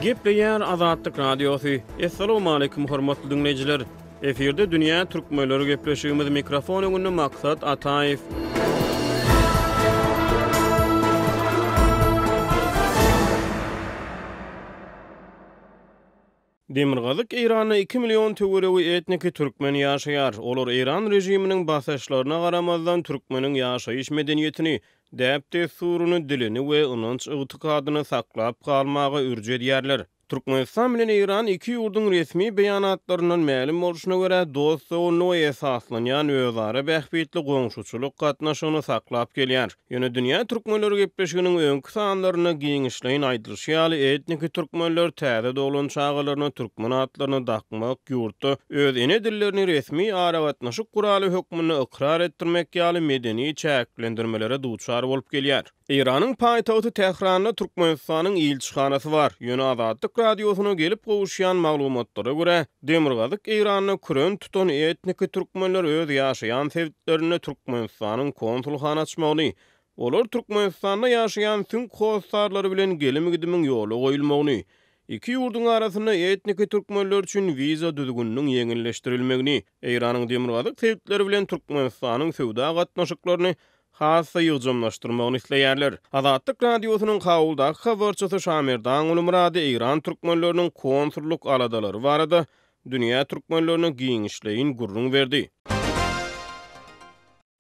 Gepleýär Azatlyk Radiosu. Assalamu alaykum hormatly dinleyijiler. Eferde dünýä türkmenleri gepleşýümiz mikrofon öňünde maksat Ataýew. Demirgazyk Iranda 2 million töwerewi etniki türkmen ýaşaýar. Olar Iran rejiminiň basaşlaryna garamazdan türkmeniň ýaşaýyş medeniýetini, däpde suruny, dilini we ynanç ygtykadyny saklap galmagy ürje edýärler. Türkmenistan bilen Iran iki ýurdun resmi beýanatlarynyň ma'lum boluşyna görä dostlugyna esaslanýan özara bähbetli goňşuçuluk gatnaşygyny saklap gelýär. Ýöne dünýä türkmenleri gepleşiginiň öňkü sanlaryny giňişleýin aýdyrşýaly etniki türkmenler täze dolan çağalaryny türkmen atlaryny dakmak ýurtda öz ene dillerini resmi ara gatnaşyk guraly hökmüni ikrar etdirmek ýaly medeni çäklendirmelere duçar bolup gelýär. Iranyň paýtagty Tehranda Türkmenistanyň ilçixanasy bar. Ýöne Azatlyk Radiosyna gelip gowuşýan maglumatlara görä, Demirgazyk Iranyny kürön tutan etniki türkmenler öz ýaşaýan sebitlerini Türkmenistanyň konsulxana açmagyny, olar Türkmenistanda ýaşaýan tüm howsarlary bilen gelim-gidimiň ýoly goýulmagyny, iki ýurdun arasynda etniki türkmenler üçin wiza düzgünlüğiniň ýeňilleşdirilmegini, Iranyň Demirgazyk sebitleri bilen Türkmenistanyň sowda gatnaşyklaryny hassa ýygjamlaşdyrmagyny isleýärler. Azatlyk Radiosynyň hawuldaky habarçysy Şamerdan Ulumrady Iran türkmenleriniň konsulluk aladalary barada dünýä türkmenlerini giňişleýin gurrun berdi.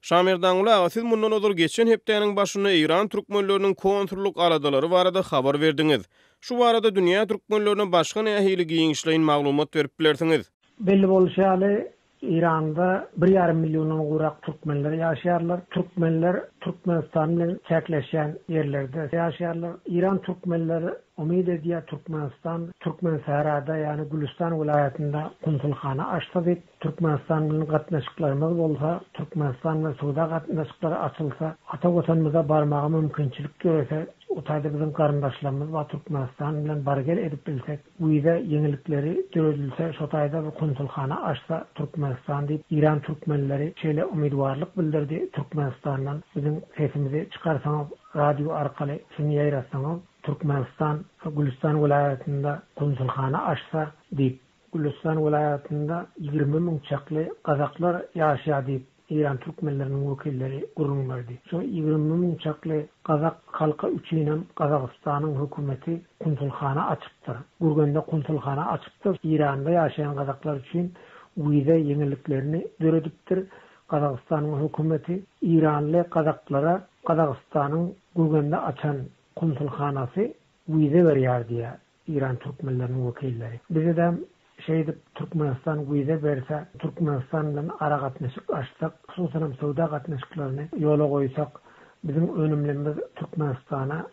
Şamerdan Ula, siz mundan ozur geçen hepdeniň başyna Iran türkmenleriniň konsulluk aladalary barada habar berdiňiz. Şu barada dünýä türkmenlerine başga nähili giňişleýin maglumat berip bilersiňiz? Belli bolýaly İran'da 1,5 milyondan gurak Türkmenler yaşarlar. Türkmenler Türkmenistan bilen çäkleşen yerlerde yaşarlar. İran Türkmenleri umid edýär Türkmenistan, Türkmen Sahrada yani Gülistan vilayetinde konsulxana açsa diýip Türkmenistan bilen gatnaşyklarymyz bolsa, Türkmenistan we Suda gatnaşyklary açylsa, ata-gotanymyza barmagy mümkinçilik görse, otayda bizim garyndaşlarymyz we Türkmenistan bilen bargel edip bilsek, uýda ýeňilikleri döredilse, şotayda bir konsulxana açsa Türkmenistan diýip İran Türkmenleri şeýle umidwarlyk bildirdi. Türkmenistandan bizim sesimizi çıkarsaňyz, radio arkaly şunu ýaýratsaňyz, Türkmenistan Gülistan vilayetinde konsulxana açsa diýip, Gülistan vilayetinde 20 000 çakly gazaklar ýaşaýar diýip İran Türkmenleriniň wekilleri gurrun berdi. Şu 20 000 çakly gazak halka üçinem Gazakystanyň hökümeti konsulxana açypdyr. Gurganda konsulxana açypdyr. İranda ýaşaýan gazaklar üçin uýda ýeňiliklerini döredipdir. Gazakystanyň hökümeti İranly gazaklara Gazakystanyň Gurganda açan konsulxanasy uýda berýär diýär İran Türkmenleriniň wekilleri. Bize de Türkmenistan uýda berse, Türkmenistan bilen ara gatnaşyk açsak, hususan sowda gatnaşyklaryny ýola goýsak, bizim önümlerimiz Türkmenistana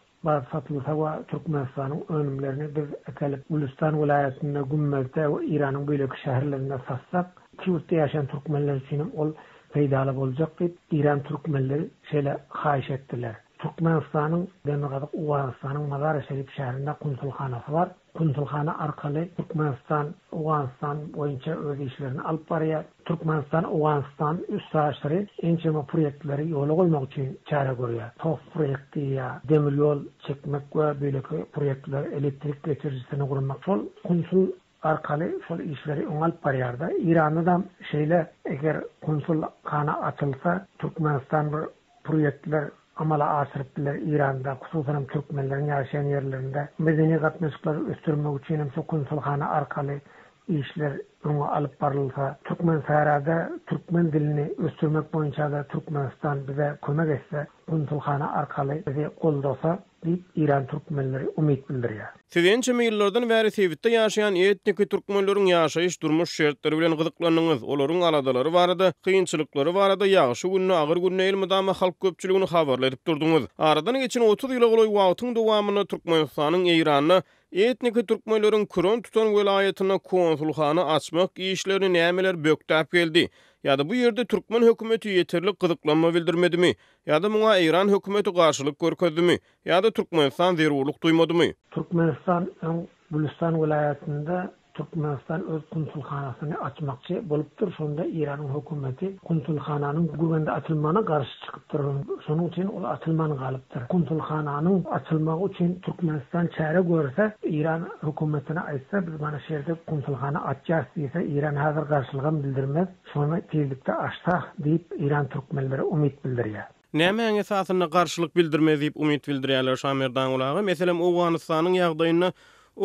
satylsa we Türkmenistanyň önümlerini biz ekelip Gülistan vilayetinde Gümmezde we Iranyň beýleki şäherlerinde satsak, ýurtda ýaşaýan türkmenler üçin ol peýdaly boljak diýip İran türkmenleri şeýle haýyş etdiler. Türkmenistanyň Demirgazyk Owganystanyň Mazar Şerif şäherinde konsulxanasy bar. Konsulxana arkaly Türkmenistan, Owganystan boýunça öz işlerini alyp barýar. Türkmenistan, Owganystan üstsaşary ençeme proýektleri ýola goýmak üçin çara görýär. Tof proýekti ýa demir ýol çekmek we beýleki proýektler, elektrik geçirjisini gurmak şol konsul arkaly şol işleri alyp barýar-da. Iranda şeýle eger konsulxana açylsa, Türkmenistan bir proýektler amala aşyrypdylar İranda, hususan türkmenleriň ýaşaýan ýerlerinde medeni gatnaşyklary ösdürmek üçin hem konsulxana arkaly işler onu alyp barylsa, Türkmen Sahrada türkmen dilini ösdürmek boýunça da Türkmenistan bize kömek etse, konsulxana arkaly bizi goldasa diýip İran türkmenleri umid bildirýär. Siz ýyllardan bäri sebitde ýaşaýan etniki türkmenleriň ýaşaýyş durmuş şertleri bilen gyzyklanýyňyz, olaryň aladalary barada, kynçylykları barada, ýagşy günni, agyr günni elmydama halk köpçüligini habarlar edip durduňyz. Aradan geçen 30 ýyla goly wagtyň dowamyny Türkmenistanyň Iranyna etniki türkmenleriň kürön tutan welaýatyna konsulxana açmak işlerini nämeler böktäp geldi? Ýa-da bu ýerde türkmen hökümeti ýeterli gyzyklanma bildirmedimi? Ýa-da muňa İran hökümeti garşylyk görkezdimi? Ýa-da Türkmenistan zerurluk duýmadymy? Türkmenistan Gülistan vilayetinde Türkmenistan öz konsulxanasyny açmakçy bolupdyr. Şonda İranyň hökümeti konsulxananyň güwende açylmagyna garşy çykypdyr. Şonuň üçin ol açylmany galypdyr. Konsulxananyň açylmagy üçin Türkmenistan çäre görse, İran hökümetine aýtsa, biz mana şerde konsulxana açýas diýse, İran häzir garşylygyny bildirmez. Şonu tezlikde açsak diýip İran türkmenleri umyt bildirýär. Näme esasyna garşylyk bildirmez diýip umyt bildirýärler Şamerdan ulagy. Meselem Awganystanyň ýagdaýyna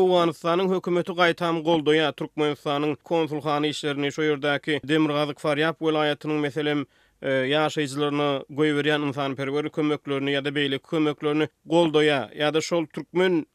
Awganystanyň hökümeti gaýtam goldaýa Türkmenistanyň konsulxana işlerini şo ýerdäki Demirgazyk Faryap welaýatynyň meselem ýaşaýjylaryny goýberýän ynsanperwer kömeklerini ýa-da beýle kömeklerini goldaýa ýa-da şol türkmen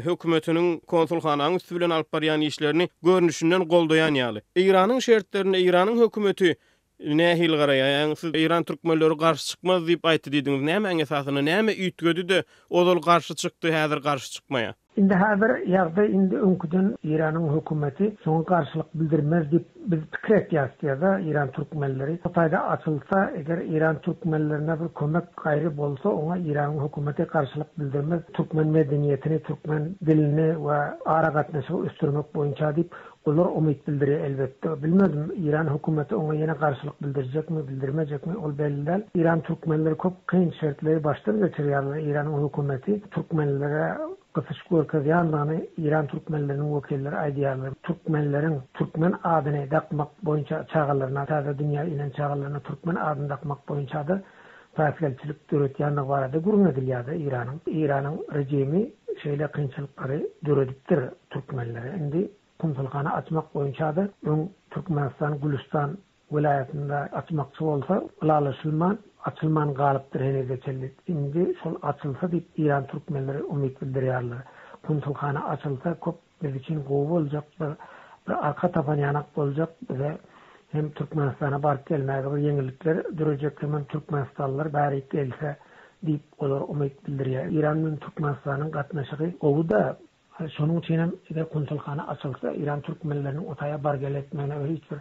hökümetiniň konsulxananyň üstü bilen alyp barýan işlerini görnüşinden goldaýan ýaly. İranyň şertlerine İranyň hökümeti nähil garaýan, siz İran türkmenleri garşy çykmaz diýip aýtdy diýdiňiz. Näme esasyna näme üýtgedi-de ol garşy çykdy, häzir garşy çykmaýar? Indi häzir ýagdaý indi öňküden İranyň hökümeti soňa garşylyk bildirmez diýip biz pikir etýärdi. İran türkmenleri Hatayda açylsa, eger İran türkmenlerine bir kömek gaýry bolsa, oňa İranyň hökümeti garşylyk bildirmez. Türkmen medeniýetini, türkmen dilini we ara gatnaşygy üstürmek boýunça diýip olar umyt bildirýär elbetde. Bilmedim İran hökümeti oňa ýene garşylyk bildirjekmi, bildirmejekmi, ol belli däl. İran türkmenleri köp kyn şertleri başdan geçirýärler. İranyň hökümeti türkmenlere Kısış görkezýändigini İran türkmenleriniň wekilleri aýdýarlar. Türkmenlerin türkmen adyny dakmak boýunça çağalaryna, taza dünýä ile çağalaryna türkmen adyny dakmak boýunça da täsirçilik döretýändigi barada gurun edilýär İranyň rejimi şeýle kynçylyklary döredipdir türkmenlere. Indi konsulxana açmak boýunça da Türkmenistan Gülistan vilayetinde açmakçı bolsa, açılman galypdyr hene çellik. Indi şol açylsa diýip İran türkmenleri umyt bildirýärler. Konsulxana açylsa köp biz için gowy boljak, bir arka tapan ýanak boljak we hem Türkmenistana baryp gelmäge bir ýeňillikler durajak, hem Türkmenistanlylar bäri gelse diýip olar umyt bildirýär. İranyň Türkmenistanyň gatnaşygy gowy da şonuň üçin hem eger konsulxana açylsa İran türkmenleriniň otaya bar geletmegine hiç bir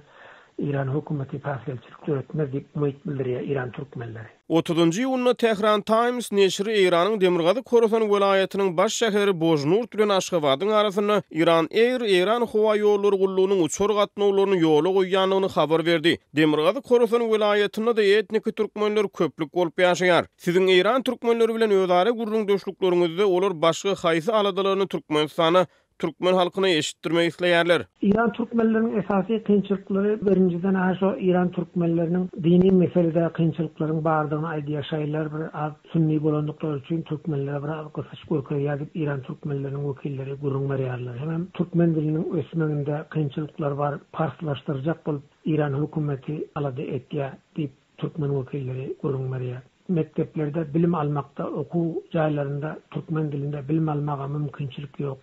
İran hökümeti täsirçilik döretmez diýip umyt bildirýär İran türkmenleri. 30-njy ýylyny Tehran Times neşri Iranyň Demirgazyk Khorasan welaýatynyň baş şäheri Bojnurt bilen Aşgabatyň arasyna Iran Air Iran howa ýolları gullugynyň uçur gatnawlaryny ýola goýýanyny habar berdi. Demirgazyk Khorasan welaýatynda da etnik türkmenler köplük bolup ýaşaýar. Siziň Iran türkmenleri bilen özara gurrun döşlükleriniňizde olar başga haýsy aladalaryny Türkmenistana Türkmen halkyna eşitdirmek isleýärler. İran türkmenlerinin esasy kynçylyklary birinciden aşo İran türkmenlerinin dini meselede kynçylyklaryň bardygyny aýdýaşaýlar. Bir az sünni bolandykları üçin türkmenlere bir gysyş görkezýär ýazyp İran türkmenleriniň wekilleri gurrun berýärler. Hem türkmen diliniň ösmeginde kynçylyklar var, parslaşdyrjak bolup İran hökümeti alady etýär diýip türkmen wekilleri gurrun berýär. Mekteplerde bilim almakda, okuw jaýlarynda türkmen dilinde bilim almaga mümkinçilik ýok.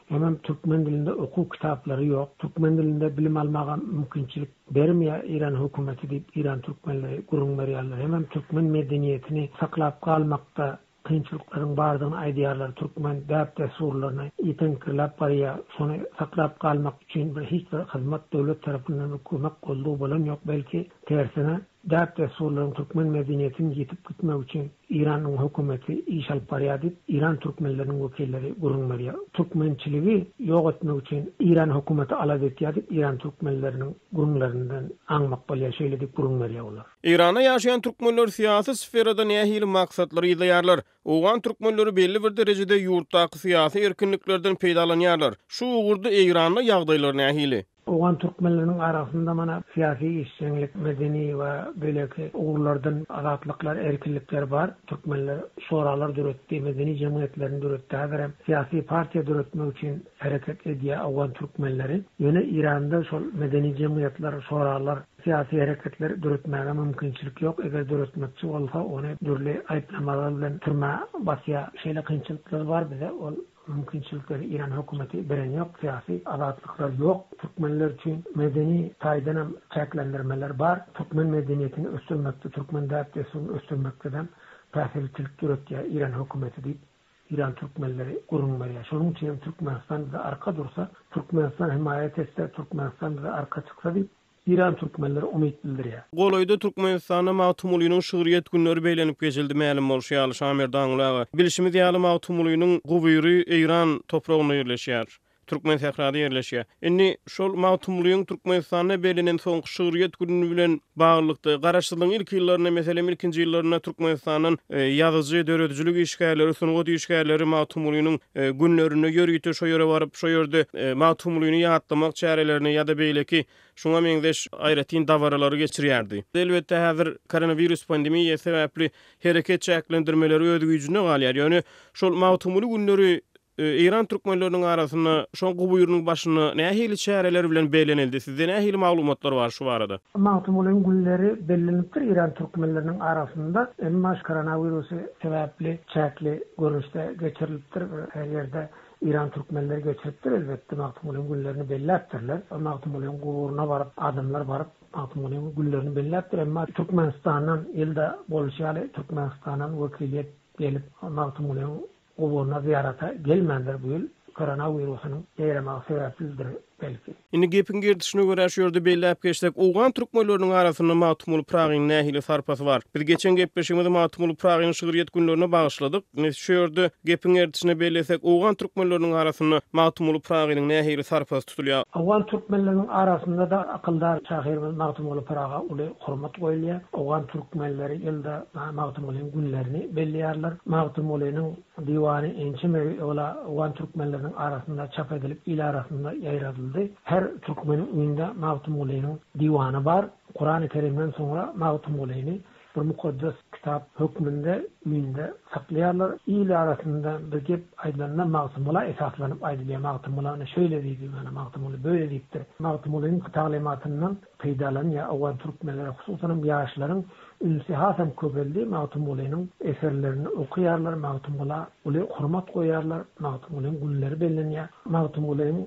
Hem Türkmen dilinde okuw kitaplary ýok. Türkmen dilinde bilim almaga mümkinçilik bermeýär İran hökümeti diýip İran türkmenleri gurrun berýärler. Hem Türkmen medeniýetini saklap kalmakda kynçylyklaryň bardygyny aýdýarlar. Türkmen däp desurlaryny ýetenkirläp barýar. Şonu saklap kalmak üçin bir hiç bir hyzmat döwlet tarapyndan kömek gollugy bolan ýok, belki tersine däp desurlaryň Türkmen medeniýetini ýetip gitmek üçin İranyň hökümeti iş alyp barýar diýip İran türkmenleriniň wekilleri gurrun berýär. Türkmençiligi ýok etmek üçin İran hökümeti alady etýär diýip İran türkmenleriniň gurrunlaryndan aňmak bolýar, şeýle diýip gurrun berýär olar. Iranda ýaşaýan türkmenler siýasy sferada nähili maksatlary ýylaýarlar. Owgan türkmenleri belli bir derejede ýurtdaky syýasy erkinliklerden peýdalanýarlar. Şu ugurda Iranda ýagdaýlar nähili? Owgan türkmenleriniň arasynda mana syýasy işçilik, medeni we beýleki ugurlardan azatlyklar, erkinlikler bar. Türkmenler şoralar döretdi, medeni jemgyýetlerini döretdi. Hem syýasy partiýa döretmek üçin hereket edýär owgan türkmenleri. Ýöne Iranda şol medeni jemgyýetler, şoralar, syýasy hereketler döretmäge mümkinçilik ýok. Eger döretmekçi bolsa, ony dürli aýplamalar bilen türme basýar. Şeýle kynçylyklar bar bize. Ol mümkinçilikleri İran hökümeti beren ýok, syýasy azatlıklar ýok. Türkmenler üçin medeni taýdan hem çäklendirmeler bar. Türkmen medeniýetini ösdürmekde, Türkmen däpdesini ösdürmekden täsirçilik döretýär İran hökümeti diýip İran türkmenleri gurrun berýär. Şonuň üçin Türkmenistan bize arka dursa, Türkmenistan himayet etse, Türkmenistan bize arka çyksa diýip İran türkmenleri umyt bildirýär. Golaýda Türkmenistana Mawtumulynyň şygryýet günleri beýlenip geçildi mälim bolşy ýaly Şamerdan ulagy. Bilişimiz ýaly Mawtumulynyň guwyry İran topragyna ýerleşýär. Türkmen sährada ýerleşýär. Inni şol mawtumlygyň Türkmenistana belinen soňky şygryýet gününi bilen baglykda garaşsylygyň ilk ýyllaryna, meselem ilkinji ýyllaryna Türkmenistanyň ýazyjy, döredjilik işgärleri, sunugat işgärleri mawtumlygynyň günlerini ýörüýte şo ýere baryp şo ýerde mawtumlygyny ýatlamak çärelerini ýa-da beýleki şuňa meňdeş aýratyn dawaralary geçirýärdi. Elbetde häzir koronavirus pandemiýa sebäpli hereket çäklendirmeleri öz güýjüne galýar. Ýöne şol mawtumly günleri İran türkmenlerinin arasında şoňky buýrunyň başyna nähili çäreler bilen beýlenildi? Sizde nähili maglumatlar bar şu barada? Mawtumlyň günleri bellenipdir İran türkmenlerinin arasında. Emma koronavirusy sebäpli çäkli görüşde geçirilipdir. Her ýerde İran türkmenleri geçiripdir. Elbetde mawtumlyň günlerini belläpdirler. Mawtumlyň guruna baryp, adamlar baryp mawtumlyň günlerini belläpdir. Emma Türkmenistanyň ýylda bolşaly Türkmenistanyň wekili gelip mawtumlyň Oğuluna ziyarata gelmenler bu yıl koronavirusunun yayramağı sebepsizdir belki. Indi gepin girdişine göre şu ýerde belläp geçsek, Owgan türkmenleriniň arasynda mawtumly Pragyň nähili sarpasy bar. Biz geçen gepleşigimizde mawtumly Pragyň şygryýet günlerine bagyşladyk. Şu ýerde gepin girdişine bellesek, Owgan türkmenleriniň arasynda mawtumly Pragyň nähili sarpasy tutulýar. Owgan türkmenleriniň arasynda da akıldar şahyrymyz mawtumly Praga uly hormat goýulýar. Owgan türkmenleri ýylda mawtumlyň günlerini belliýärler. Mawtumlynyň diwany ençe ola Owgan türkmenleriniň arasynda çap edilip il arasynda ýaýradyldy. Her türkmenin öňünde mawtumlynyň diwany bar. Kur'an-ı Kerimden sonra mawtumlyny bir mukaddes kitap hökmünde öňünde saklaýarlar. Il arasynda bir gep aýdylanda mawtumla esaslanyp aýdylýar. Mawtumlyny şöyle diýdi, mana mawtumly böyle diýipdir. Mawtumlynyň talymatyndan peýdalanýar Owgan türkmenleri, hususan ýaşlaryň ünsi hasam köpeldi. Mawtumlynyň eserlerini okuýarlar, mawtumla uly hormat goýarlar, mawtumlyň günleri bellenýär. Mawtumlyň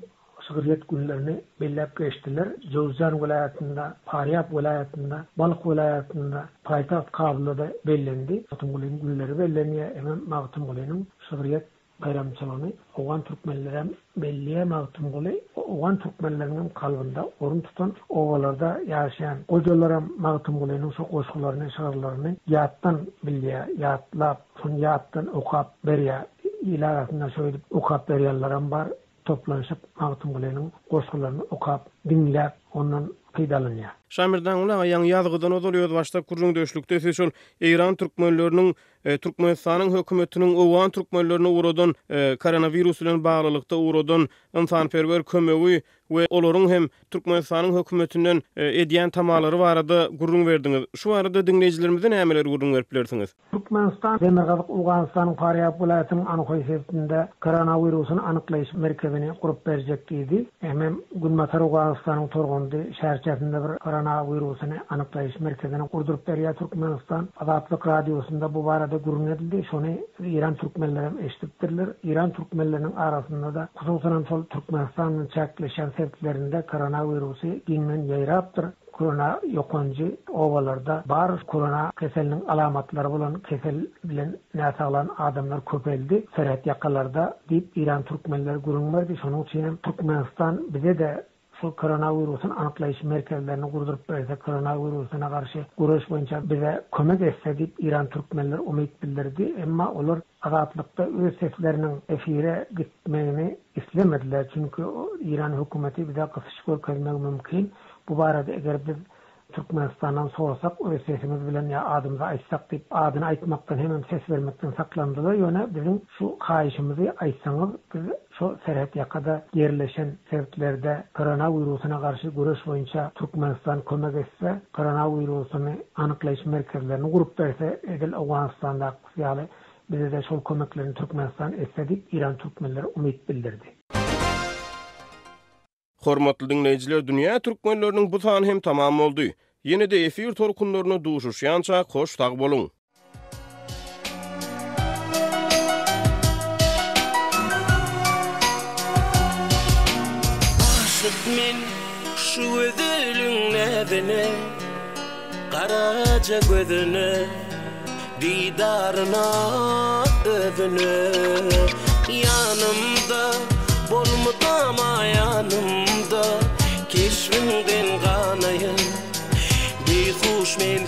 şygryýet günlerini belläp geçdiler. Jowzjan vilayatynda, Faryab vilayatynda, Balyk vilayatynda, paýtaxt Kabulda bellendi. Mawtumlyň günleri bellenýär. Hem mawtumlynyň şygryýet bayramçylygyny Owgan türkmenleri belliye mawtumly Owgan türkmenleriniň kalbynda orun tutan owalarda ýaşaýan gojalar mawtumlynyň şu goşgularyny, şarlaryny ýatdan bilýär, ýatlap, şonu ýatdan okap berýär. İlaryna şöyle okap berýärler bar. Toplanışıp mawtumlynyň goşgularyny okap, dinläp, ondan peýdalanýar. Şamirdan ulan ýaňy ýazgydan odolýar başda kurjun döşlükde şol İran türkmenleriniň Türkmenistanyň hökümetiniň Owgan türkmenlerine uradan koronavirus bilen baglykda uradan insanperwer kömegi we olaryň hem Türkmenistanyň hökümetinden edýän tamalary barada gurrun berdiňiz. Şu arada dinleýijilerimizden nämeler gurrun berip bilersiňiz? Türkmenistan Demirgazyk Owganistanyň Faryab vilayatynyň anyk koronavirusyny anyklaýyş merkezini gurup berjek diýdi. Hem Gülmatar Owganistanyň torgundy şäherçesinde bir koronavirusyny anyklaýyş merkezini gurdup berýär. Türkmenistan Azatlyk radiosunda bu barada gurrun edildi. Şonu İran türkmenleri eşitipdirler. İran türkmenleriniň arasynda da hususan şol Türkmenistanyň çäkleşen sebeplerinde koronavirusy giňmen ýaýrapdyr. Korona yokanjy owalarda bar korona keseliniň alamatlary bolan kesel bilen näsaglan adamlar köpeldi. Serhat ýakalarda diýip İran türkmenleri gurrun berdi. Şonuň üçin Türkmenistan bize de şu koronavirusun anyklaýyş merkezlerini gurdurup berse, koronavirusyna garşy guraş boýunça bize kömek etse diýip İran türkmenleri umyt bildirdi. Emma olar azatlykda öz sesläriniň efire gitmegini islemediler. Çünkü İran hökümeti bize gysyş görkezmek mümkin. Bu barada eger biz Türkmenistan'dan sorsak, öz sesimiz bilen ya adımıza aýtsak diýip adyny aýtmakdan hemen ses vermekden saklandylar. Ýöne bizim şu haýyşymyzy aýtsaňyz, biz şu serhat ýakada yerleşen sebeplerde koronavirusyna garşy güreş boýunça Türkmenistan kömek etse, koronavirusyny anyklaýyş merkezlerini gurup berse, edil Owganistanda ýaly bize de şol kömeklerini Türkmenistan etse diýip İran türkmenleri umyt bildirdi. Hormatly dinleyijiler, dünýä türkmenleriniň bu sany hem tamam boldy. Ýene-de efir torkunlaryna duşuşýança hoş tag boluň. Aşık men şu ödülüň nädine, garaja gözüne, didaryna öwüne, ýanymda bolmadama ýanymda, keşfimden ganaýyn, bir huş men